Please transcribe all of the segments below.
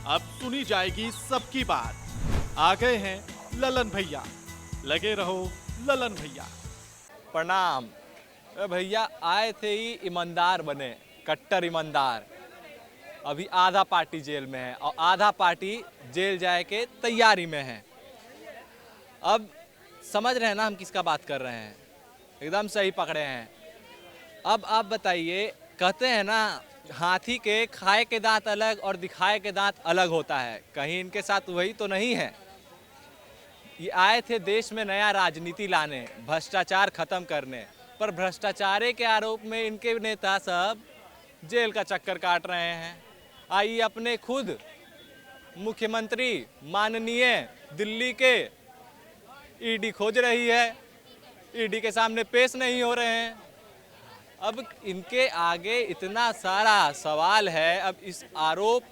अब सुनी जाएगी सबकी बात। आ गए हैं ललन भैया, लगे रहो ललन भैया। प्रणाम। भैया आए थे ही ईमानदार बने, कट्टर ईमानदार। अभी आधा पार्टी जेल में है और आधा पार्टी जेल जाए के तैयारी में है। अब समझ रहे हैं ना हम किसका बात कर रहे हैं, एकदम सही पकड़े हैं। अब आप बताइए, कहते हैं ना हाथी के खाए के दांत अलग और दिखाए के दांत अलग होता है, कहीं इनके साथ वही तो नहीं है। ये आए थे देश में नया राजनीति लाने, भ्रष्टाचार खत्म करने, पर भ्रष्टाचार के आरोप में इनके नेता सब जेल का चक्कर काट रहे हैं। आइए अपने खुद मुख्यमंत्री माननीय दिल्ली के ईडी खोज रही है, ईडी के सामने पेश नहीं हो रहे हैं। अब इनके आगे इतना सारा सवाल है। अब इस आरोप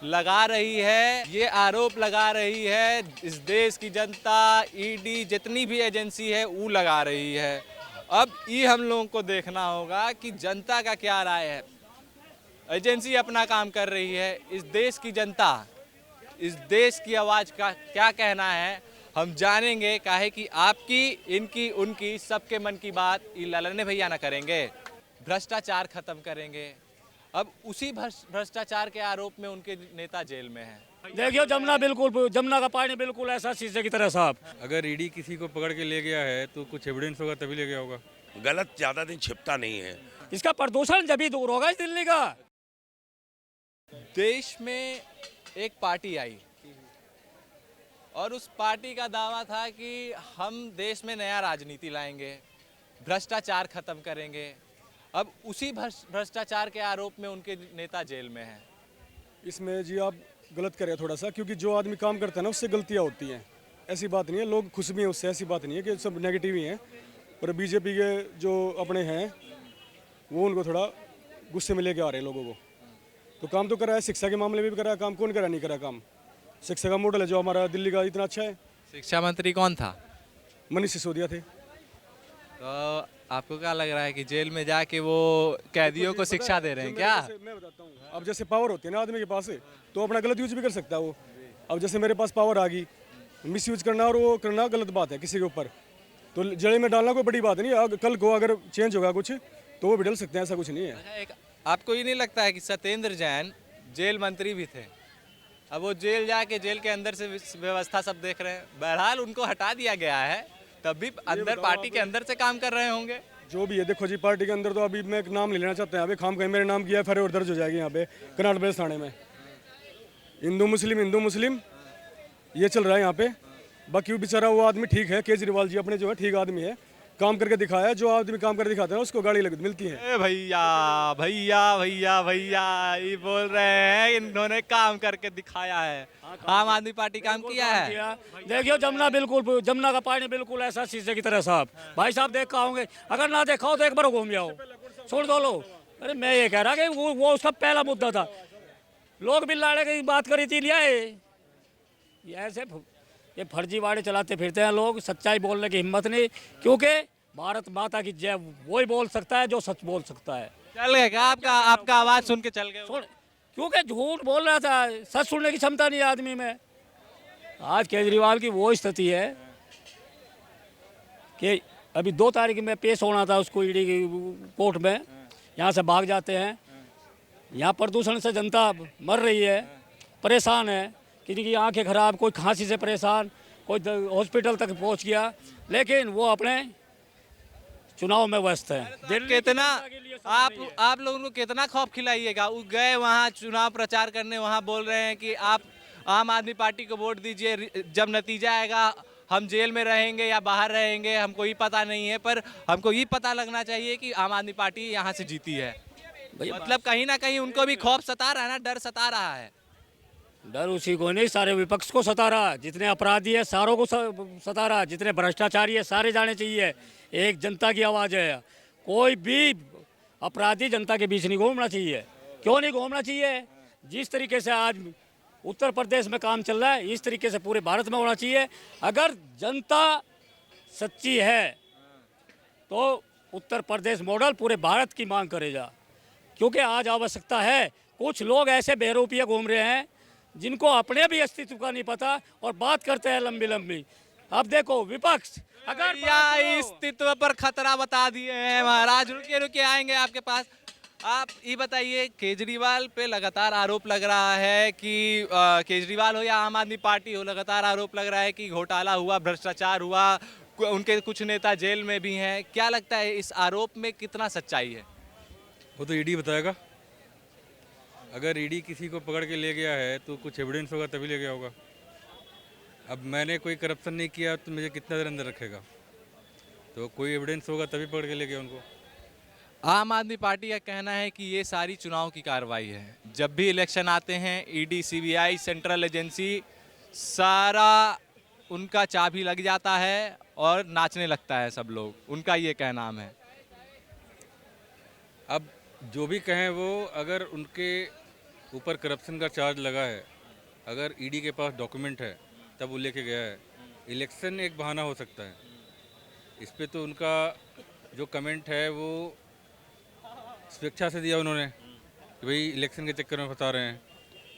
लगा रही है, ये आरोप लगा रही है इस देश की जनता, ईडी जितनी भी एजेंसी है वो लगा रही है। अब ये हम लोगों को देखना होगा कि जनता का क्या राय है। एजेंसी अपना काम कर रही है, इस देश की जनता, इस देश की आवाज़ का क्या कहना है हम जानेंगे। काहे कि आपकी, इनकी, उनकी, सबके मन की बात ये ललन भैया ना करेंगे, भ्रष्टाचार खत्म करेंगे। अब उसी भ्रष्टाचार के आरोप में उनके नेता जेल में हैं। देखियो जमुना बिल्कुल, जमुना का पानी बिल्कुल ऐसा शीशे की तरह साफ। अगर ईडी किसी को पकड़ के ले गया है तो कुछ एविडेंस होगा तभी ले गया होगा। गलत ज्यादा दिन छिपता नहीं है। इसका प्रदूषण जब भी दूर होगा इस दिल्ली का। देश में एक पार्टी आई और उस पार्टी का दावा था कि हम देश में नया राजनीति लाएंगे, भ्रष्टाचार खत्म करेंगे। अब उसी भ्रष्टाचार के आरोप में उनके नेता जेल में हैं। इसमें जी आप गलत करें थोड़ा सा, क्योंकि जो आदमी काम करता है ना उससे गलतियां होती हैं। ऐसी बात नहीं है, लोग खुश भी हैं उससे, ऐसी बात नहीं है कि सब नेगेटिव ही हैं। पर बीजेपी के जो अपने हैं वो उनको थोड़ा गुस्से में लेके आ रहे हैं लोगों को। तो काम तो करा है, शिक्षा के मामले में भी करा है काम, कौन करा नहीं करा काम। शिक्षा का मॉडल है जो हमारा दिल्ली का इतना अच्छा है। शिक्षा मंत्री कौन था? मनीष सिसोदिया थे। तो आपको क्या लग रहा है कि जेल में जाके वो कैदियों को शिक्षा दे रहे हैं क्या? मैं बताता हूँ, अब जैसे पावर होती है ना आदमी के पास तो अपना गलत यूज भी कर सकता है वो। अब जैसे मेरे पास पावर आ गई, मिस यूज करना और वो करना गलत बात है किसी के ऊपर, तो जड़े में डालना कोई बड़ी बात नहीं। कल को अगर चेंज होगा कुछ तो वो भी डल सकते हैं, ऐसा कुछ नहीं है। अच्छा, एक आपको ये नहीं लगता है कि सत्येंद्र जैन जेल मंत्री भी थे, अब वो जेल जाके जेल के अंदर से व्यवस्था सब देख रहे हैं। बहरहाल उनको हटा दिया गया है, तब भी अंदर पार्टी के अंदर से काम कर रहे होंगे। जो भी है देखो जी, पार्टी के अंदर तो अभी मैं एक नाम ले लेना चाहता हूँ। अभी खाम कहीं मेरे नाम किया है, फरेवर दर्ज हो जाएगी यहाँ पे कर्नाटक पुलिस थाने में। हिंदू मुस्लिम ये चल रहा है यहाँ पे। बाकी वो बेचारा वो आदमी ठीक है, केजरीवाल जी अपने जो है ठीक आदमी है, काम करके दिखाया। जो आदमी काम करके दिखाता है उसको गाड़ी मिलती है। भैया भैया भैया भैया ये बोल रहे हैं इन्होंने काम करके दिखाया है। आम आदमी पार्टी काम किया है। देखियो जमुना बिल्कुल, जमुना का पानी बिल्कुल ऐसा शीशे की तरह साफ। भाई साहब देखा होंगे, अगर ना देखा हो तो एक बार घूम जाओ, छोड़ दो लो। अरे मैं ये कह रहा कि वो उसका पहला मुद्दा था। लोग भी लाड़े की बात करी थी, लिया ये ऐसे ये फर्जीवाड़े चलाते फिरते हैं लोग, सच्चाई बोलने की हिम्मत नहीं। क्योंकि भारत माता की जय वही बोल सकता है जो सच बोल सकता है। चल गए क्या आपका आवाज सुन के चल गए? क्योंकि झूठ बोल रहा था, सच सुनने की क्षमता नहीं आदमी में। आज केजरीवाल की वो स्थिति है कि अभी 2 तारीख में पेश होना था उसको ईडी की कोर्ट में, यहाँ से भाग जाते हैं। यहाँ प्रदूषण से जनता मर रही है, परेशान है, किसी की आंखें खराब, कोई खांसी से परेशान, कोई हॉस्पिटल तक पहुँच गया, लेकिन वो अपने चुनाव में व्यस्त है। कितना आप लोगों को कितना खौफ खिलाइएगा? वो गए वहाँ चुनाव प्रचार करने, वहाँ बोल रहे हैं कि आप आम आदमी पार्टी को वोट दीजिए, जब नतीजा आएगा हम जेल में रहेंगे या बाहर रहेंगे हमको ये पता नहीं है, पर हमको ये पता लगना चाहिए कि आम आदमी पार्टी यहाँ से जीती है। मतलब कहीं ना कहीं उनको भी खौफ सता रहा है ना, डर सता रहा है। डर उसी को नहीं, सारे विपक्ष को सता रहा। जितने अपराधी है सारों को सता रहा, जितने भ्रष्टाचारी है सारे जाने चाहिए। एक जनता की आवाज़ है, कोई भी अपराधी जनता के बीच नहीं घूमना चाहिए। क्यों नहीं घूमना चाहिए? जिस तरीके से आज उत्तर प्रदेश में काम चल रहा है, इस तरीके से पूरे भारत में होना चाहिए। अगर जनता सच्ची है तो उत्तर प्रदेश मॉडल पूरे भारत की मांग करेगा। क्योंकि आज आवश्यकता है। कुछ लोग ऐसे बेरूपिया घूम रहे हैं जिनको अपने भी अस्तित्व का नहीं पता और बात करते हैं लंबी लंबी। अब देखो विपक्ष अगर भैया अस्तित्व पर खतरा बता दिए हैं महाराज। रुकिए रुकिए, आएंगे आपके पास। आप ये बताइए, केजरीवाल पे लगातार आरोप लग रहा है कि केजरीवाल हो या आम आदमी पार्टी हो, लगातार आरोप लग रहा है कि घोटाला हुआ, भ्रष्टाचार हुआ, उनके कुछ नेता जेल में भी हैं। क्या लगता है इस आरोप में कितना सच्चाई है? वो तो ईडी बताएगा। अगर ईडी किसी को पकड़ के ले गया है तो कुछ एविडेंस होगा तभी ले गया होगा। अब मैंने कोई करप्शन नहीं किया तो मुझे कितना देर अंदर रखेगा? तो कोई एविडेंस होगा तभी पकड़ के ले गया उनको। आम आदमी पार्टी का कहना है कि ये सारी चुनाव की कार्रवाई है। जब भी इलेक्शन आते हैं ईडी, सीबीआई, सेंट्रल एजेंसी, सारा उनका चाबी लग जाता है और नाचने लगता है सब लोग। उनका ये कहना है। अब जो भी कहें वो, अगर उनके ऊपर करप्शन का चार्ज लगा है, अगर ईडी के पास डॉक्यूमेंट है तब वो लेके गया है। इलेक्शन एक बहाना हो सकता है। इस पे तो उनका जो कमेंट है वो स्वेच्छा से दिया उन्होंने कि भाई इलेक्शन के चक्कर में फंसा रहे हैं।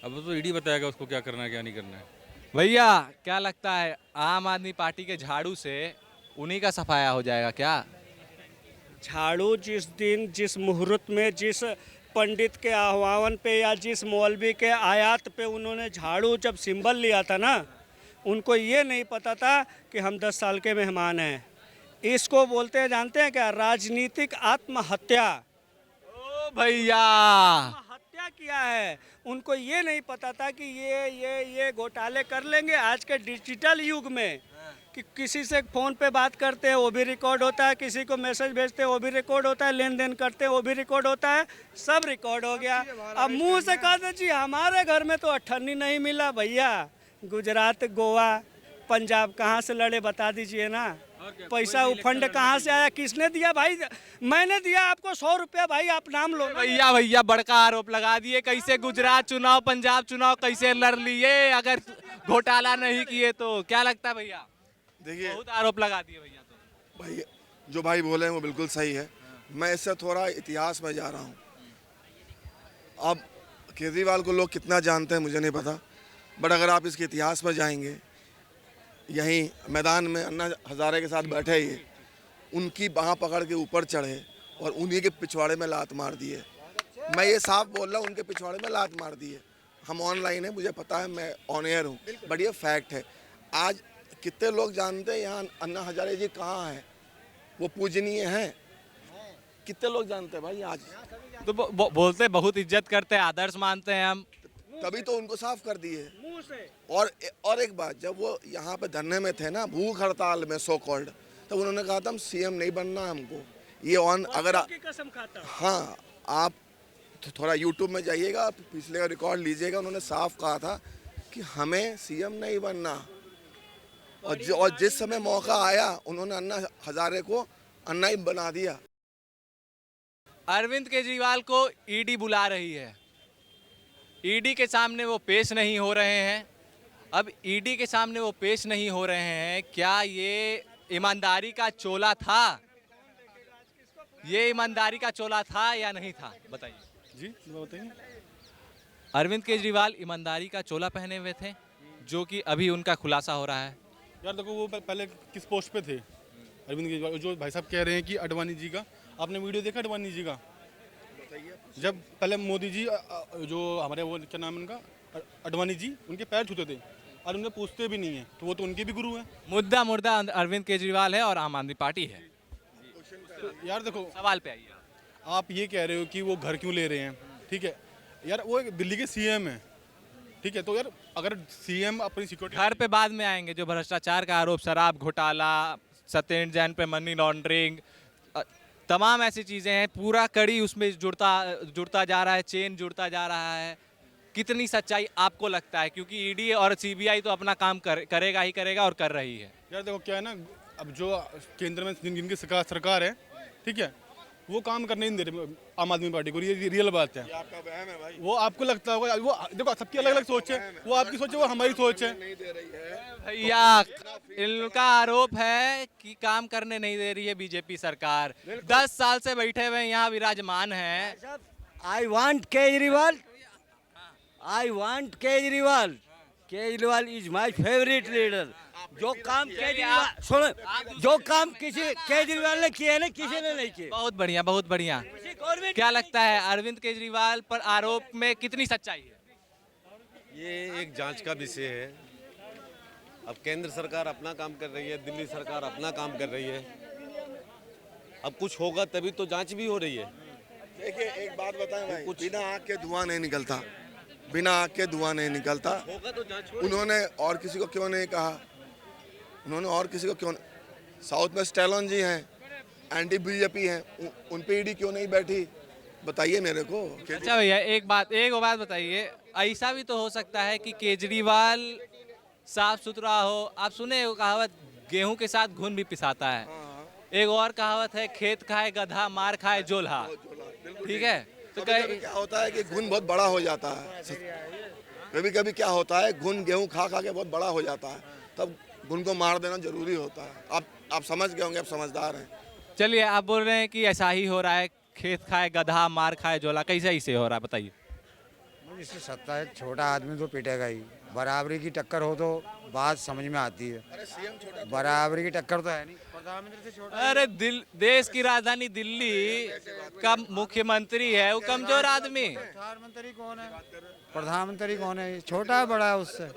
अब वो तो ईडी बताएगा उसको क्या करना है क्या नहीं करना है। भैया क्या लगता है आम आदमी पार्टी के झाड़ू से उन्हीं का सफाया हो जाएगा क्या? झाड़ू जिस दिन, जिस मुहूर्त में, जिस पंडित के आह्वान पे या जिस मौलवी के आयात पे उन्होंने झाड़ू जब सिंबल लिया था ना, उनको ये नहीं पता था कि हम 10 साल के मेहमान हैं। इसको बोलते हैं, जानते हैं क्या? राजनीतिक आत्महत्या। ओ भैया, हत्या किया है। उनको ये नहीं पता था कि ये घोटाले कर लेंगे आज के डिजिटल युग में, कि किसी से फ़ोन पे बात करते हैं वो भी रिकॉर्ड होता है, किसी को मैसेज भेजते हैं वो भी रिकॉर्ड होता है, लेन देन करते हैं वो भी रिकॉर्ड होता है, सब रिकॉर्ड हो गया। अब मुंह से कहते जी हमारे घर में तो अठन्नी नहीं मिला। भैया गुजरात, गोवा, पंजाब कहाँ से लड़े बता दीजिए ना। पैसा फंड कहाँ से आया, किसने दिया? भाई मैंने दिया आपको 100 रुपया, भाई आप नाम लो। भैया बड़का आरोप लगा दिए। कैसे गुजरात चुनाव, पंजाब चुनाव कैसे लड़ लिए अगर घोटाला नहीं किए तो? क्या लगता है भैया? देखिए बहुत आरोप लगा दिए भैया। तो भाई, जो भाई बोले हैं वो बिल्कुल सही है। मैं इससे थोड़ा इतिहास में जा रहा हूँ। अब केजरीवाल को लोग कितना जानते हैं मुझे नहीं पता, बट अगर आप इसके इतिहास में जाएंगे, यहीं मैदान में अन्ना हज़ारे के साथ बैठे ही उनकी बाँह पकड़ के ऊपर चढ़े और उन्हीं के पिछवाड़े में लात मार दिए। मैं ये साफ बोल रहा हूँ, उनके पिछवाड़े में लात मार दिए। हम ऑनलाइन है, मुझे पता है, मैं ऑन एयर हूँ, बट ये फैक्ट है। आज कितने लोग जानते हैं यहाँ अन्ना हज़ारे जी कहाँ हैं? वो पूजनीय हैं। कितने लोग जानते हैं भाई आज? तो बोलते बहुत इज्जत करते हैं, आदर्श मानते हैं हम, तभी तो उनको साफ कर दिए मुंह से। और एक बात, जब वो यहाँ पे धरने में थे ना, भूख हड़ताल में सो कॉल्ड, तब उन्होंने कहा था हम सीएम नहीं बनना हमको। ये ऑन अगर कसम खाता। हाँ, आप थोड़ा यूट्यूब में जाइएगा, पिछले का रिकॉर्ड लीजिएगा, उन्होंने साफ कहा था कि हमें सीएम नहीं बनना। और जिस समय मौका आया उन्होंने अन्ना हज़ारे को अन्ना ही बना दिया। अरविंद केजरीवाल को ईडी बुला रही है। ईडी के सामने वो पेश नहीं हो रहे हैं। अब ईडी के सामने वो पेश नहीं हो रहे हैं, क्या ये ईमानदारी का चोला था? ये ईमानदारी का चोला था या नहीं था? बताइए जी, बताइए। अरविंद केजरीवाल ईमानदारी का चोला पहने हुए थे, जो कि अभी उनका खुलासा हो रहा है। यार देखो, वो पहले किस पोस्ट पे थे अरविंद केजरीवाल? जो भाई साहब कह रहे हैं कि अडवाणी जी का, आपने वीडियो देखा अडवाणी जी का? जब पहले मोदी जी जो हमारे वो क्या नाम है उनका, अडवाणी जी, उनके पैर छूते थे और उन्हें पूछते भी नहीं है, तो वो तो उनके भी गुरु हैं। मुद्दा अरविंद केजरीवाल है और आम आदमी पार्टी है। तो यार देखो, सवाल पे आइए। आप ये कह रहे हो कि वो घर क्यों ले रहे हैं, ठीक है यार, वो एक दिल्ली के सीएम है, ठीक है, तो यार अगर सीएम अपनी सिक्योरिटी, घर पे बाद में आएंगे। जो भ्रष्टाचार का आरोप, शराब घोटाला, सत्येंद्र जैन पे मनी लॉन्ड्रिंग, तमाम ऐसी चीज़ें हैं, पूरा कड़ी उसमें जुड़ता जा रहा है, चेन जुड़ता जा रहा है। कितनी सच्चाई आपको लगता है? क्योंकि ईडी और सीबीआई तो अपना काम करेगा ही करेगा और कर रही है। यार देखो क्या है ना, अब जो केंद्र में जिनकी सरकार है, ठीक है, वो काम करने नहीं दे रहे आम आदमी पार्टी को। ये रियल बात है। ये आपका वहम है भाई। वो आपको लगता होगा, वो देखो सबकी अलग अलग सोच है, वो आपकी सोच है, वो हमारी सोच है। नहीं दे रही है भैया इनका आरोप है कि काम करने नहीं दे रही है बीजेपी सरकार। 10 साल से बैठे हुए यहाँ विराजमान हैं। I want Kejriwal. I want Kejriwal. Kejriwal is my favourite leader. जो काम केजरीवाल सुनो, जो काम किसी केजरीवाल ने किए ना किसी ने नहीं किए। बहुत बढ़िया, बहुत बढ़िया। क्या लगता है अरविंद केजरीवाल पर आरोप में कितनी सच्चाई है? ये एक जांच का विषय है। अब केंद्र सरकार अपना काम कर रही है, दिल्ली सरकार अपना काम कर रही है। अब कुछ होगा तभी तो जांच भी हो रही है। देखिए एक बात बताएं भाई, बिना आग के धुआं नहीं निकलता, बिना आग के धुआं नहीं निकलता। होगा तो जांच हो। उन्होंने और किसी को क्यों नहीं कहा? उन्होंने और किसी को क्यों? साउथ में स्टैलोन जी हैं, एंटी बीजेपी हैं, उन पे ईडी क्यों नहीं बैठी? बताइए मेरे को। अच्छा भैया, एक बात बताइए, ऐसा भी तो हो सकता है कि केजरीवाल साफ सुथरा हो। आप सुने हो कहावत, गेहूं के साथ घुन भी पिसाता है। एक और कहावत है, खेत खाए गधा मार खाए जोल्हा। ठीक है, तो कभी क्या होता है कि घुन बहुत बड़ा हो जाता है। कभी कभी क्या होता है, घुन गेहूं खा खा के बहुत बड़ा हो जाता है, तब घुन को मार देना जरूरी होता है। आप समझ गए होंगे, आप समझदार हैं। चलिए, आप बोल रहे हैं कि ऐसा ही हो रहा है, खेत खाए गधा मार खाए जोला। कैसे ऐसे हो रहा है बताइए? इससे सत्ता है, छोटा आदमी तो पिटेगा ही। बराबरी की टक्कर हो तो बात समझ में आती है। बराबरी की टक्कर तो है नहीं। प्रधानमंत्री से छोटा। अरे देश की राजधानी दिल्ली का मुख्यमंत्री है, वो कमजोर आदमी। प्रधानमंत्री कौन है? प्रधानमंत्री कौन है? छोटा है बड़ा है उससे?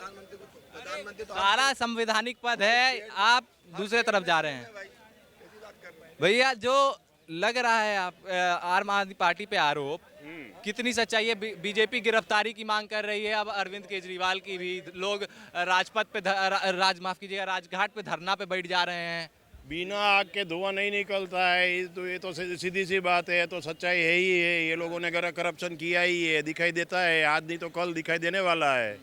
सारा संवैधानिक पद है, आप दूसरे तरफ जा रहे हैं। भैया, जो लग रहा है आप आम आदमी पार्टी पे आरोप, कितनी सच्चाई है? बीजेपी गिरफ्तारी की मांग कर रही है, अब अरविंद केजरीवाल की भी। लोग राजपथ पे राजघाट पे धरना पे बैठ जा रहे हैं। बिना आग के धुआं नहीं निकलता है, ये तो सीधी सी बात है। तो सच्चाई है ही है। ये लोगों ने करप्शन किया ही है, दिखाई देता है। आज नहीं तो कल दिखाई देने वाला है।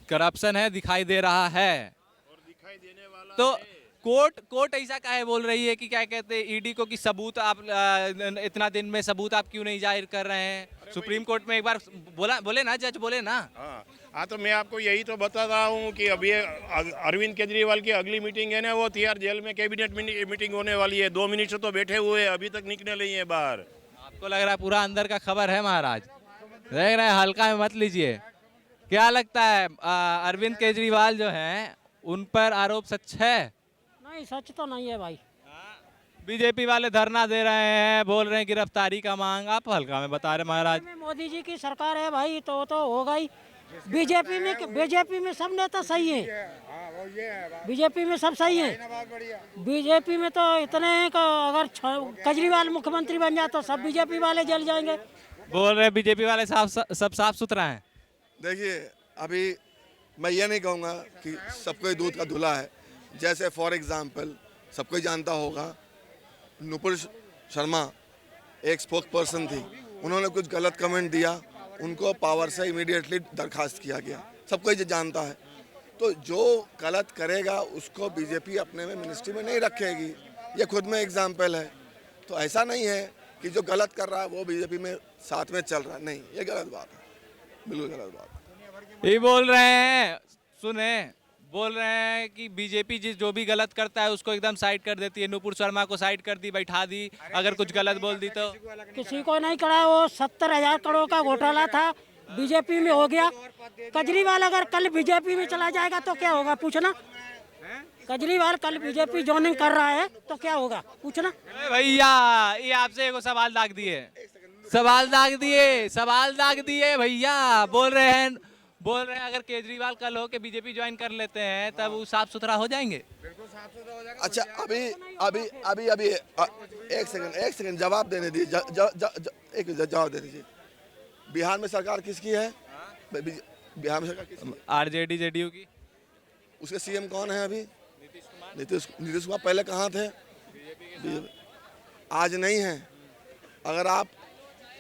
करप्शन है, दिखाई दे रहा है और दिखाई देने वाला तो है। कोर्ट ऐसा काहे बोल रही है कि क्या कहते हैं, ईडी को कि सबूत आप इतना दिन में सबूत आप क्यों नहीं जाहिर कर रहे हैं? सुप्रीम कोर्ट में एक बार बोले ना, जज बोले ना। हाँ, तो मैं आपको यही तो बता रहा हूँ कि अभी अरविंद केजरीवाल की अगली मीटिंग है ना, वो तिहाड़ जेल में कैबिनेट मीटिंग होने वाली है। 2 मिनट से तो बैठे हुए हैं, अभी तक निकले नहीं है बाहर। आपको लग रहा है पूरा अंदर का खबर है महाराज? देख रहे हैं, हल्का में मत लीजिए। क्या लगता है अरविंद केजरीवाल जो हैं, उन पर आरोप सच है? नहीं, सच तो नहीं है भाई। बीजेपी वाले धरना दे रहे हैं, बोल रहे हैं गिरफ्तारी का मांग। आप हल्का में बता रहे महाराज। मोदी जी की सरकार है भाई, तो होगा ही। बीजेपी में सब नेता सही है। बीजेपी में सब सही है। बीजेपी में तो इतने हैं कि अगर केजरीवाल मुख्यमंत्री बन जाए तो सब बीजेपी वाले जल जाएंगे। बोल रहे हैं बीजेपी वाले सब साफ सुथरा है। देखिए, अभी मैं ये नहीं कहूँगा कि सबको दूध का धुला है। जैसे फॉर एग्जांपल सबको जानता होगा, नुपुर शर्मा एक स्पोक पर्सन थी, उन्होंने कुछ गलत कमेंट दिया, उनको पावर से इमीडिएटली दरखास्त किया गया। सबको ये जानता है। तो जो गलत करेगा उसको बीजेपी अपने में मिनिस्ट्री में नहीं रखेगी। ये खुद में एग्जाम्पल है। तो ऐसा नहीं है कि जो गलत कर रहा है वो बीजेपी में साथ में चल रहा है। नहीं, ये गलत बात है, बिल्कुल गलत बात है। ये बोल रहे हैं, सुने, बोल रहे हैं कि बीजेपी जो भी गलत करता है उसको एकदम साइड कर देती है। नुपुर शर्मा को साइड कर दी, बैठा दी, अगर कुछ गलत बोल दी तो। किसी को नहीं करा। वो 70,000 करोड़ का घोटाला था, बीजेपी में हो गया। केजरीवाल अगर कल बीजेपी में चला जाएगा तो क्या होगा, पूछना। केजरीवाल कल बीजेपी ज्वाइनिंग कर रहा है तो क्या होगा, पूछना। भैया, ये आपसे एक सवाल दाग दिए, सवाल दाग दिए भैया। बोल रहे हैं अगर केजरीवाल कल हो के बीजेपी ज्वाइन कर लेते हैं तब वो साफ सुथरा हो जाएंगे। अच्छा, अभी एक सेकंड जवाब देने दीजिए। एक जवाब दे दीजिए। बिहार में सरकार किसकी है? बिहार में सरकार किसकी है? आरजेडी जेडीयू की। उसके सीएम कौन है अभी? नीतीश कुमार। पहले कहाँ थे? आज नहीं है। अगर आप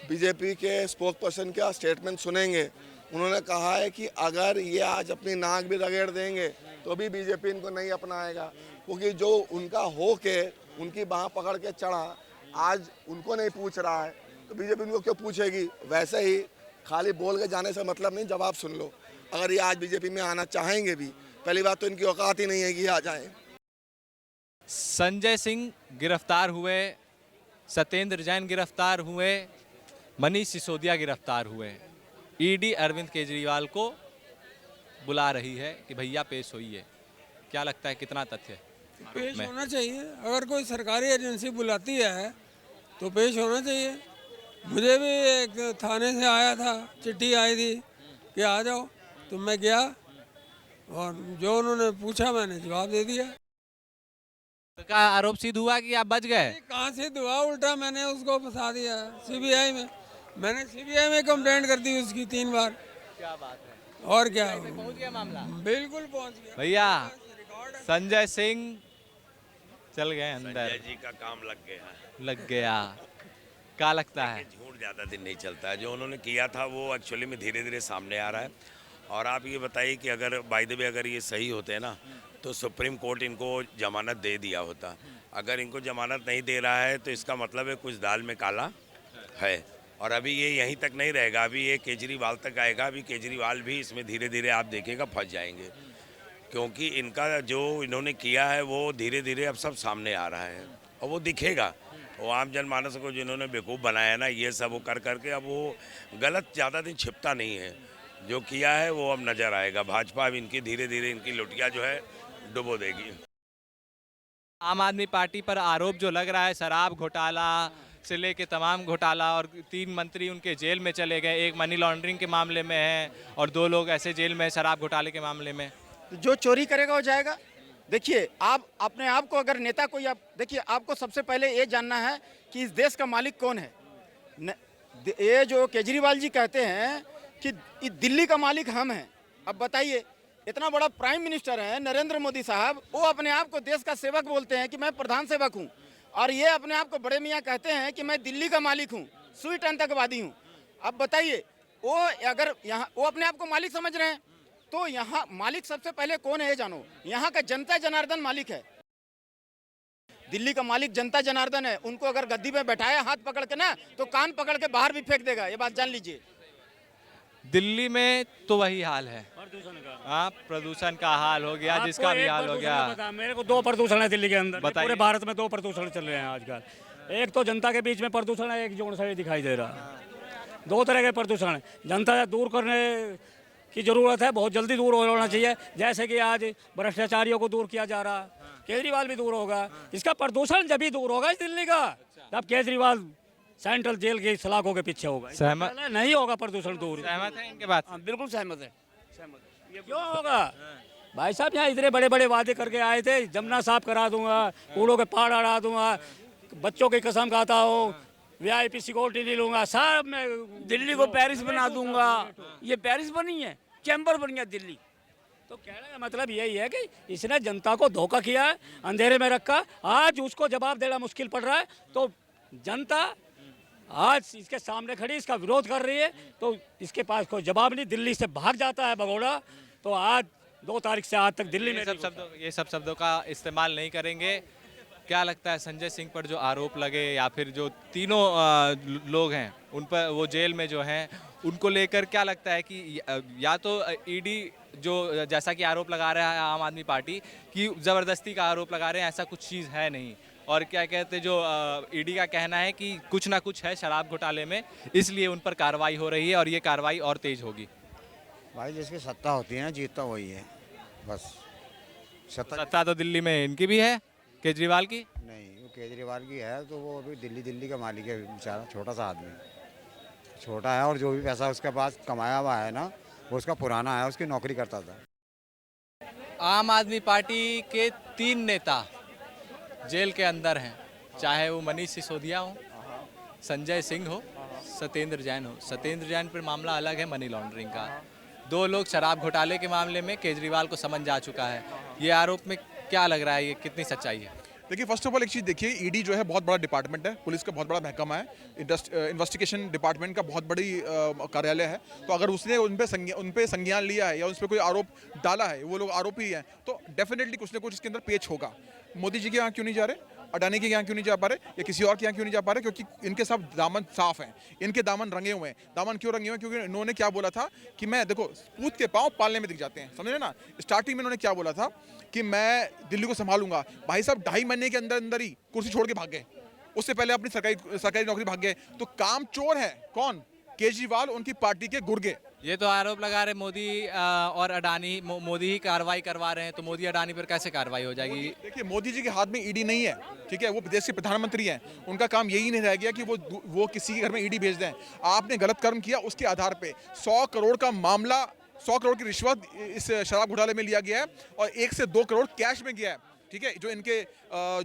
बीजेपी के स्पोक पर्सन का स्टेटमेंट सुनेंगे, उन्होंने कहा है कि अगर ये आज अपनी नाक भी रगड़ देंगे तो भी बीजेपी इनको नहीं अपनाएगा, क्योंकि जो उनका हो के उनकी बाह पकड़ के चढ़ा, आज उनको नहीं पूछ रहा है तो बीजेपी उनको क्यों पूछेगी? वैसे ही खाली बोल के जाने से मतलब नहीं, जवाब सुन लो। अगर ये आज बीजेपी में आना चाहेंगे भी, पहली बात तो इनकी औकात ही नहीं है कि आ जाएं। संजय सिंह गिरफ्तार हुए, सत्येंद्र जैन गिरफ्तार हुए, मनीष सिसोदिया गिरफ्तार हुए। ईडी अरविंद केजरीवाल को बुला रही है कि भैया पेश होइए। क्या लगता है कितना तथ्य है? पेश होना चाहिए। अगर कोई सरकारी एजेंसी बुलाती है तो पेश होना चाहिए। मुझे भी एक थाने से आया था, चिट्ठी आई थी कि आ जाओ, तो मैं गया और जो उन्होंने पूछा मैंने जवाब दे दिया। तो क्या आरोप सिद्ध हुआ कि आप बच गए? कहाँ से दुआ, उल्टा मैंने उसको फंसा दिया सीबीआई में। मैंने सीबीआई में कंप्लेंट कर दी उसकी 3 बार। क्या बात है, और क्या, पहुंच गया मामला? बिल्कुल पहुंच गया भैया संजय सिंह चल गए अंदर, संजय जी का काम लग गया। क्या लगता है? झूठ ज़्यादा दिन नहीं चलता है। जो उन्होंने किया था वो एक्चुअली में धीरे धीरे सामने आ रहा है। और आप ये बताइए कि अगर बाय द वे अगर ये सही होते हैं ना, तो सुप्रीम कोर्ट इनको जमानत दे दिया होता। अगर इनको जमानत नहीं दे रहा है तो इसका मतलब है कुछ दाल में काला है। और अभी ये यहीं तक नहीं रहेगा, अभी ये केजरीवाल तक आएगा। अभी केजरीवाल भी इसमें धीरे धीरे आप देखिएगा फंस जाएंगे, क्योंकि इनका जो इन्होंने किया है वो धीरे धीरे अब सब सामने आ रहा है और वो दिखेगा। वो आम जनमानस को जिन्होंने बेवकूफ़ बनाया ना, ये सब वो कर करके अब वो गलत ज़्यादा दिन छिपता नहीं है। जो किया है वो अब नज़र आएगा। भाजपा अब इनकी धीरे धीरे इनकी लुटिया जो है डुबो देगी। आम आदमी पार्टी पर आरोप जो लग रहा है शराब घोटाला से लेके तमाम घोटाला, और 3 मंत्री उनके जेल में चले गए, एक मनी लॉन्ड्रिंग के मामले में है और 2 लोग ऐसे जेल में शराब घोटाले के मामले में। जो चोरी करेगा वो जाएगा। देखिए, आप अपने आप को अगर नेता कोई आप देखिए, आपको सबसे पहले ये जानना है कि इस देश का मालिक कौन है। ये जो केजरीवाल जी कहते हैं कि दिल्ली का मालिक हम हैं। अब बताइए, इतना बड़ा प्राइम मिनिस्टर है नरेंद्र मोदी साहब, वो अपने आप को देश का सेवक बोलते हैं कि मैं प्रधान सेवक हूँ, और ये अपने आप को बड़े मियाँ कहते हैं कि मैं दिल्ली का मालिक हूँ, स्वीट आतंकवादी हूँ। अब बताइए, वो अगर यहाँ वो अपने आप को मालिक समझ रहे हैं, तो यहाँ मालिक सबसे पहले कौन है ये जानो। यहाँ का जनता जनार्दन मालिक है। दिल्ली का मालिक जनता जनार्दन है। उनको अगर गद्दी में बैठाया हाथ पकड़ के ना, तो कान पकड़ के बाहर भी फेंक देगा। ये बात जान लीजिए। दिल्ली में तो वही हाल है, हाँ, प्रदूषण का हाल हो गया, जिसका भी हाल हो गया। मेरे को 2 प्रदूषण है दिल्ली के अंदर। पूरे भारत में 2 प्रदूषण चल रहे हैं आजकल। एक तो जनता के बीच में प्रदूषण है, एक जोड़ से दिखाई दे रहा है। 2 तरह के प्रदूषण है। जनता से दूर करने की जरूरत है, बहुत जल्दी दूर होना चाहिए। जैसे कि आज भ्रष्टाचारियों को दूर किया जा रहा है, केजरीवाल भी दूर होगा। इसका प्रदूषण जब भी दूर होगा इस दिल्ली का, तब केजरीवाल सेंट्रल जेल की सलाखों के पीछे होगा। सहमत नहीं होगा प्रदूषण दूर। सहमत है इनके बात? बिल्कुल सहमत है। क्यों होगा भाई साहब? यहाँ इतने बड़े बड़े वादे करके आए थे, जमुना साफ करा दूंगा, कूड़ों के पहाड़ हटा दूंगा, बच्चों की कसम खाता हूँ, VIP सिक्योरिटी नहीं लूंगा, सब मैं दिल्ली को पेरिस बना दूंगा। ये पेरिस बनी है, चैम्बर बन गया दिल्ली। तो कहने का मतलब यही है कि इसने जनता को धोखा किया है, अंधेरे में रखा। आज उसको जवाब देना मुश्किल पड़ रहा है, तो जनता आज इसके सामने खड़ी, इसका विरोध कर रही है, तो इसके पास कोई जवाब नहीं। दिल्ली से भाग जाता है भगोड़ा, तो आज 2 तारीख से आज तक दिल्ली में ये सब शब्दों का इस्तेमाल नहीं करेंगे। क्या लगता है संजय सिंह पर जो आरोप लगे, या फिर जो तीनों लोग हैं उन पर, वो जेल में जो हैं, उनको लेकर क्या लगता है कि या तो ईडी जो जैसा कि आरोप लगा रहा है आम आदमी पार्टी की ज़बरदस्ती का आरोप लगा रहे हैं, ऐसा कुछ चीज़ है नहीं, और क्या कहते जो ईडी का कहना है कि कुछ ना कुछ है शराब घोटाले में, इसलिए उन पर कार्रवाई हो रही है और ये कार्रवाई और तेज होगी। भाई जिसकी सत्ता होती है ना, जीतता वही है बस। सत्ता तो दिल्ली में इनकी भी है, केजरीवाल की नहीं, वो केजरीवाल की है, तो वो अभी दिल्ली का मालिक है बेचारा, छोटा सा आदमी, छोटा है। और जो भी पैसा उसके पास कमाया हुआ है ना, वो उसका पुराना है, उसकी नौकरी करता था। आम आदमी पार्टी के 3 नेता जेल के अंदर हैं, चाहे वो मनीष सिसोदिया हो, संजय सिंह हो, सत्येंद्र जैन हो। सत्येंद्र जैन पर मामला अलग है मनी लॉन्ड्रिंग का। 2 लोग शराब घोटाले के मामले में केजरीवाल को समन जा चुका है। ये आरोप में क्या लग रहा है, ये कितनी सच्चाई है? देखिए, फर्स्ट ऑफ ऑल एक चीज़ देखिए, ईडी जो है बहुत बड़ा डिपार्टमेंट है, पुलिस का बहुत बड़ा महकमा है, इन्वेस्टिगेशन डिपार्टमेंट का बहुत बड़ी कार्यालय है। तो अगर उसने उन पे संज्ञान लिया है या उस पर कोई आरोप डाला है, वो लोग आरोपी हैं, तो डेफिनेटली कुछ ना कुछ इसके अंदर पेच होगा। मोदी जी के यहाँ क्यों नहीं जा रहे, अडानी के यहाँ क्यों नहीं जा पा रहे, या किसी और के यहाँ क्यों नहीं जा पा रहे? क्योंकि इनके सब दामन साफ हैं, इनके दामन रंगे हुए हैं। दामन क्यों रंगे हुए हैं? क्योंकि इन्होंने क्या बोला था कि मैं, देखो, पूत के पाँव पालने में दिख जाते हैं, समझ रहे ना। स्टार्टिंग में इन्होंने क्या बोला था कि मैं दिल्ली को संभालूंगा। भाई साहब 2.5 महीने के अंदर ही कुर्सी छोड़ के भाग गए। उससे पहले अपनी सरकारी नौकरी भाग गए। तो काम चोर है कौन? केजरीवाल उनकी पार्टी के गुर्गे। ये तो आरोप लगा रहे मोदी और अडानी, मोदी ही कार्रवाई करवा रहे हैं, तो मोदी अडानी पर कैसे कार्रवाई हो जाएगी? देखिए, मोदी जी के हाथ में ईडी नहीं है, ठीक है, वो देश के प्रधानमंत्री हैं, उनका काम यही नहीं रह गया कि वो किसी के घर में ईडी भेज दें। आपने गलत कर्म किया, उसके आधार पे 100 करोड़ का मामला, 100 करोड़ की रिश्वत इस शराब घोटाले में लिया गया है और 1 से 2 करोड़ कैश में गया है, ठीक है, जो इनके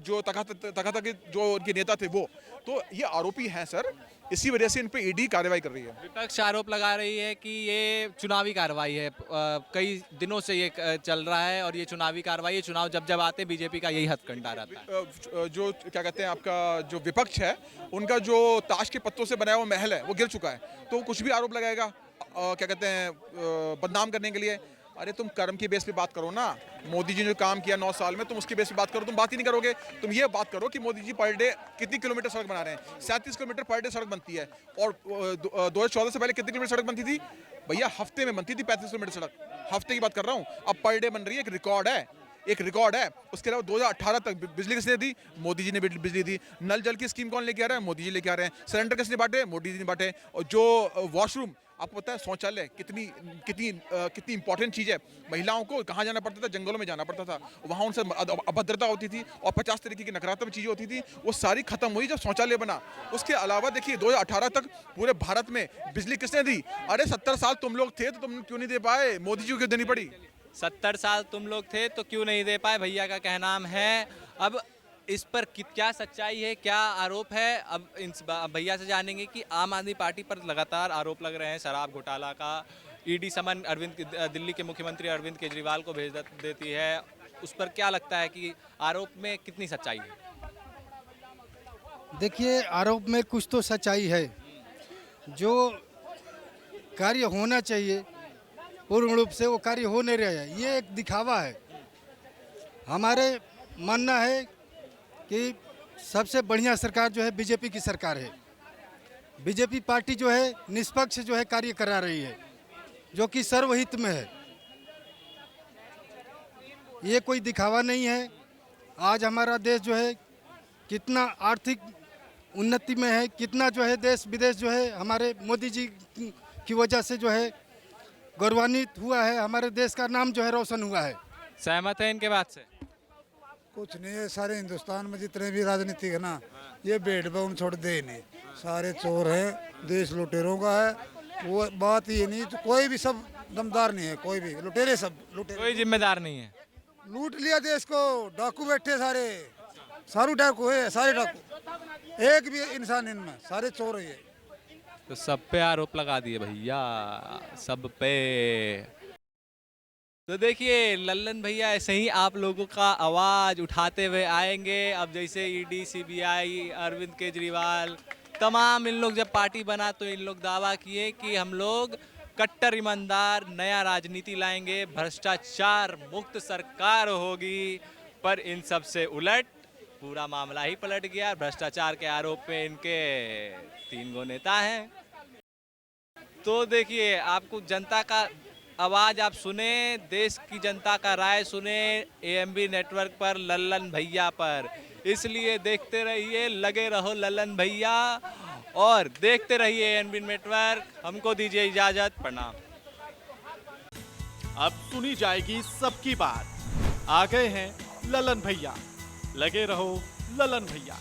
जो तथाकथित जो उनके नेता थे वो, तो ये आरोपी हैं सर, इसी वजह से इन पे ईडी कार्रवाई कर रही है। विपक्ष आरोप लगा रही है कि ये चुनावी कार्रवाई है, कई दिनों से ये चल रहा है और ये चुनावी कार्रवाई है, चुनाव जब जब आते बीजेपी का यही हथकंडा रहता है। जो क्या कहते हैं, आपका जो विपक्ष है, उनका जो ताश के पत्तों से बनाया हुआ महल है वो गिर चुका है, तो कुछ भी आरोप लगाएगा क्या कहते हैं बदनाम करने के लिए। अरे तुम कर्म की बेस पे बात करो ना, मोदी जी ने जो काम किया 9 साल में, तुम उसकी बेस पे बात करो। तुम बात ही नहीं करोगे, तुम ये बात करो कि मोदी जी पर डे कितनी किलोमीटर सड़क बना रहे हैं। 37 किलोमीटर पर डे सड़क बनती है, और 2014 से पहले कितनी किलोमीटर सड़क बनती थी भैया? हफ्ते में बनती थी 35 किलोमीटर सड़क, हफ्ते की बात कर रहा हूँ। अब पर डे बन रही है, एक रिकॉर्ड है। उसके अलावा 2018 तक बिजली किसने दी? मोदी जी ने बिजली दी। नल जल की स्कीम कौन लेके आ रहा है? मोदी जी लेके आ रहे हैं। सिलेंडर किसने बांटे? मोदी जी ने बांटे। और जो वॉशरूम, आपको पता है शौचालय कितनी इंपॉर्टेंट चीज़ है। महिलाओं को कहाँ जाना पड़ता था? जंगलों में जाना पड़ता था, वहाँ उनसे अभद्रता होती थी और 50 तरीके की नकारात्मक चीज़ें होती थी, वो सारी खत्म हुई जब शौचालय बना। उसके अलावा देखिए 2018 तक पूरे भारत में बिजली किसने दी? अरे 70 साल तुम लोग थे तो तुम क्यों नहीं दे पाए? मोदी जी को क्यों देनी पड़ी? 70 साल तुम लोग थे तो क्यों नहीं दे पाए, भैया का कहना है। अब इस पर क्या सच्चाई है, क्या आरोप है, अब इन भैया से जानेंगे कि आम आदमी पार्टी पर लगातार आरोप लग रहे हैं शराब घोटाला का। ईडी समन दिल्ली के मुख्यमंत्री अरविंद केजरीवाल को भेज देती है, उस पर क्या लगता है कि आरोप में कितनी सच्चाई है? देखिए, आरोप में कुछ तो सच्चाई है। जो कार्य होना चाहिए पूर्ण रूप से वो कार्य हो नहीं रहा है, ये एक दिखावा है। हमारे मानना है कि सबसे बढ़िया सरकार जो है बीजेपी की सरकार है। बीजेपी पार्टी जो है निष्पक्ष जो है कार्य करा रही है, जो कि सर्वहित में है। ये कोई दिखावा नहीं है। आज हमारा देश जो है कितना आर्थिक उन्नति में है, कितना जो है देश विदेश जो है हमारे मोदी जी की वजह से जो है गौरवान्वित हुआ है। हमारे देश का नाम जो है रोशन हुआ है। सहमत है इनके बात से? कुछ नहीं है, सारे हिंदुस्तान में जितने भी राजनीतिक है ना, ये भेदभाव छोड़ दे नहीं, सारे चोर हैं, देश लुटेरों का है। वो बात ये नहीं, तो कोई भी सब दमदार नहीं है, कोई भी लुटेरे, सब लुटेरे, कोई जिम्मेदार नहीं है। लूट लिया देश को, डाकू बैठे सारे डाकू है, सारे डाकू, एक भी इंसान इनमें, सारे चोर है। तो सब पे आरोप लगा दिए भैया, सब पे। तो देखिए लल्लन भैया ऐसे ही आप लोगों का आवाज़ उठाते हुए आएंगे। अब जैसे ईडी, सीबीआई, अरविंद केजरीवाल, तमाम इन लोग जब पार्टी बना तो इन लोग दावा किए कि हम लोग कट्टर ईमानदार नया राजनीति लाएंगे, भ्रष्टाचार मुक्त सरकार होगी। पर इन सब से उलट पूरा मामला ही पलट गया। भ्रष्टाचार के आरोप पे इनके 3 गो नेता हैं। तो देखिए, आपको जनता का आवाज़ आप सुने, देश की जनता का राय सुने एएमबी नेटवर्क पर लल्लन भैया पर। इसलिए देखते रहिए, लगे रहो लल्लन भैया और देखते रहिए एएमबी नेटवर्क। हमको दीजिए इजाज़त, प्रणाम। अब सुनी जाएगी सबकी बात। आ गए हैं लल्लन भैया, लगे रहो लल्लन भैया।